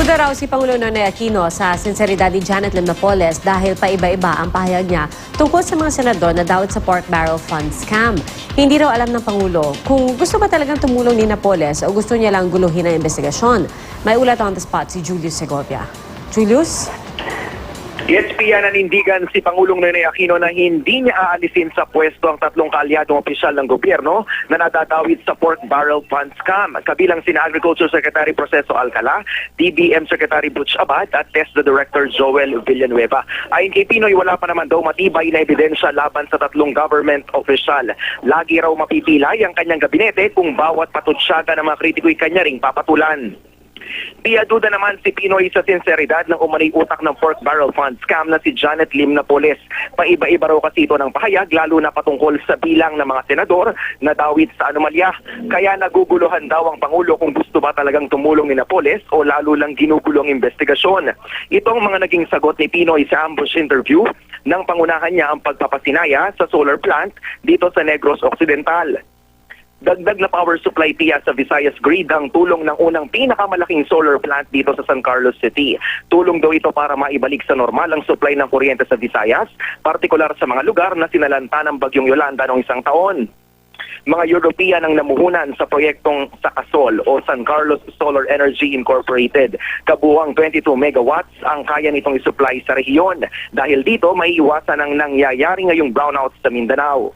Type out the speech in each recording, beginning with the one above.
Duda raw si Pangulo Noynoy Aquino sa sinseridad ni Janet Lim Napoles dahil paiba-iba ang pahayag niya tungkol sa mga senador na dawit sa pork barrel fund scam. Hindi raw alam ng Pangulo kung gusto ba talagang tumulong ni Napoles o gusto niya lang guluhin ang investigasyon. May ulat on the spot si Julius Segovia. Julius? Yes, Pia, nanindigan si Pangulong Noynoy Aquino na hindi niya aalisin sa pwesto ang tatlong kaalyadong opisyal ng gobyerno na nadadawit sa pork barrel fund scam. Kabilang sina Agriculture Secretary Proceso Alcala, DBM Secretary Butch Abad at TESDA Director Joel Villanueva. Ayon kay Pinoy, wala pa naman daw matibay na ebidensya laban sa tatlong government official. Lagi raw mapipilay ang kanyang gabinete kung bawat patutsyaga ng mga kritiko'y kanya ring papatulan. Pia, duda naman si Pinoy sa sinseridad ng umanay utak ng pork barrel fund scam na si Janet Lim Napoles. Paiba-iba raw kasi ito ng pahayag lalo na patungkol sa bilang ng mga senador na dawit sa anomalya. Kaya naguguluhan daw ang Pangulo kung gusto ba talagang tumulong ni Napoles o lalo lang ginugulong investigasyon. Itong mga naging sagot ni Pinoy sa ambush interview nang pangunahan niya ang pagpapasinaya sa solar plant dito sa Negros Occidental. Dagdag na power supply, Pia, sa Visayas Grid ang tulong ng unang pinakamalaking solar plant dito sa San Carlos City. Tulong daw ito para maibalik sa normal ang supply ng kuryente sa Visayas, partikular sa mga lugar na sinalanta ng bagyong Yolanda noong isang taon. Mga European ang namuhunan sa proyektong Sakasol o San Carlos Solar Energy Incorporated. Kabuuang 22 megawatts ang kaya nitong isupply sa rehiyon. Dahil dito, may iwasan ang nangyayari ngayong brownout sa Mindanao.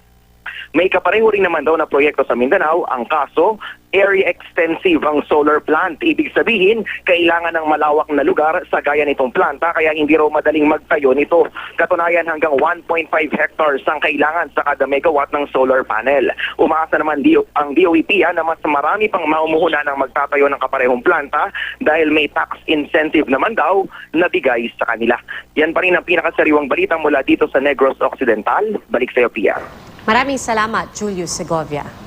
May kapareho rin naman daw na proyekto sa Mindanao, ang kaso, area extensive ang solar plant. Ibig sabihin, kailangan ng malawak na lugar sa gaya nitong planta kaya hindi raw madaling magtayo nito. Katunayan hanggang 1.5 hectares ang kailangan sa kada megawatt ng solar panel. Umaasa naman ang DOEP na mas marami pang maumuhunan ng magtatayo ng kaparehong planta dahil may tax incentive naman daw na bigay sa kanila. Yan pa rin ang pinakasariwang balita mula dito sa Negros Occidental. Balik sa iyo, Pia. Maraming salamat, Julius Segovia.